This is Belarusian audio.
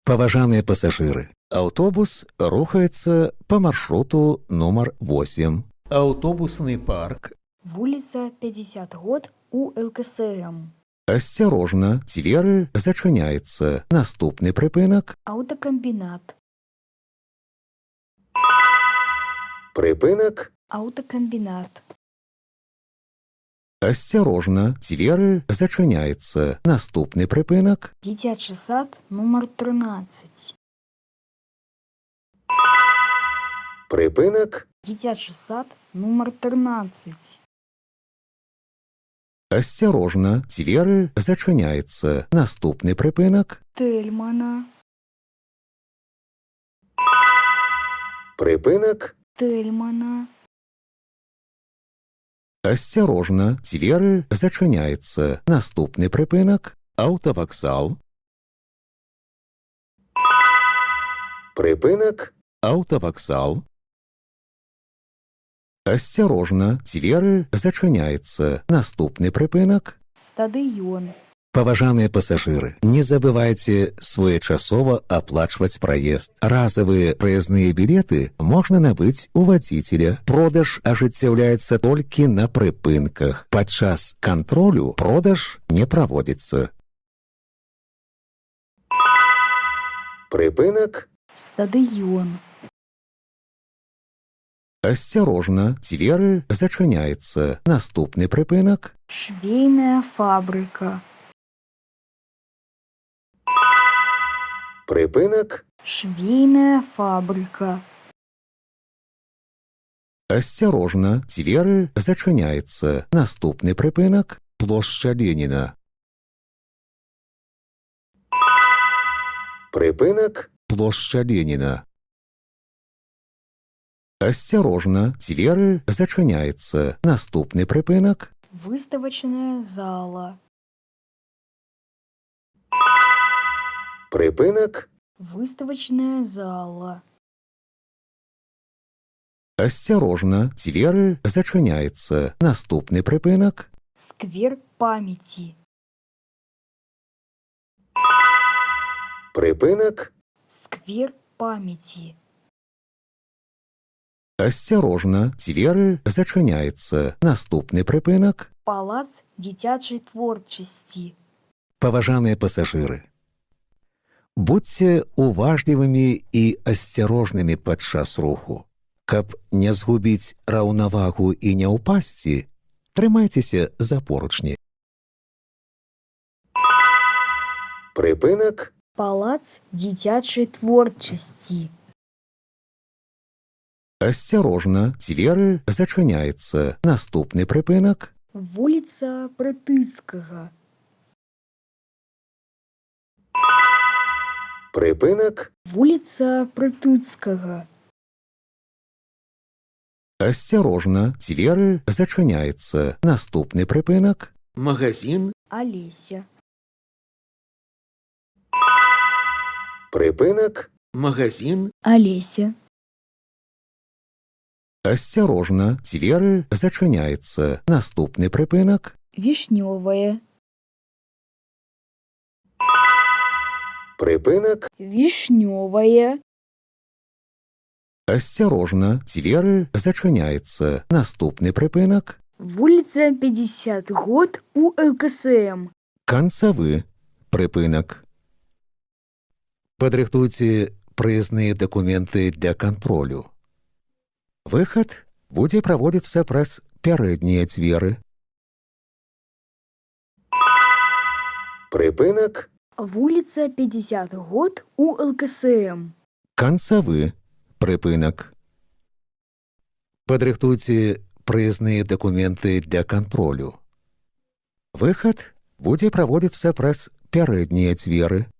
Паважаныя пасажыры, аўтобус рухаецца па маршруту нумар 8. Аўтобусны парк. Вуліца 50 год у ЛКСМ. Асцярожна, дзверы зачыняецца. Наступны прыпынак. Аўтакамбінат. Прыпынак. Аўтакамбінат. Асцярожна, дзверы зачыняецца. Наступны прыпынак. Дзіцячы сад нумар 13. Прыпынак. Дзіцячы сад нумар 13. Асцярожна, дзверы зачыняецца. Наступны прыпынак. Тельмана. Прыпынак. Тельмана. Асцярожна, дзверы зачыняецца. Наступны прыпынак. Аўтавакзал. Прыпынак. Аўтавакзал. Асцярожна, дзверы зачыняецца. Наступны прыпынак. Стадыён. Паважаныя пасажыры, не забывайце своечасова аплачваць праезд. Разавыя праязныя білеты можна набыць у вадзіцеля. Продаж ажыццяўляецца толькі на прыпынках. Падчас кантролю продаж не праводзіцца. Прыпынак. Стадыён. Асцярожна, дзверы зачыняецца. Наступны прыпынак. Швейная фабрыка. Прыпынак. Швейная фабрыка. Асцярожна, дзверы зачыняецца. Наступны прыпынак. Плошча Леніна. Прыпынак. Плошча Леніна. Асцярожна, дзверы зачыняецца. Наступны прыпынак. Выставачная зала. Прыпынак. Выставачная зала. Асцярожна, дзверы зачыняецца. Наступны прыпынак. Сквер памяці. Прыпынак. Сквер памяці. Асцярожна, дзверы зачыняецца. Наступны прыпынак. Палац дзіцячай творчасці. Паважаныя пасажыры, будзьце уважлівымі і асцярожнымі падчас руху. Каб не згубіць раўнавагу і не ўпасці, трымайцеся за поручні. Прыпынак. Палац дзіцячай творчасці. Асцярожна, дзверы зачыняецца. Наступны прыпынак. Вуліца Прытыцкага. Прыпынак. Вуліца Прытыцкага. Асцярожна, дзверы зачыняецца. Наступны прыпынак. Магазин. Алеся. Прыпынак. Магазин. Алеся. Асцярожна, дзверы зачыняецца. Наступны прыпынак. Вішнёвая. Прыпынак. Вішнёвая. Асцярожна, дзверы зачыняецца. Наступны прыпынак. Вуліца 50 год у ЛКСМ. Канцавы прыпынак. Падрыхтуйце праязныя дакументы для кантролю. Выхад будзе праводзіцца праз пярэднія дзверы. Прыпынак. Вуліца 50 год у ЛКСМ. Канцавы прыпынак. Падрыхтуйце праязныя дакументы для кантролю. Выхад будзе праводзіцца праз пярэднія дзверы.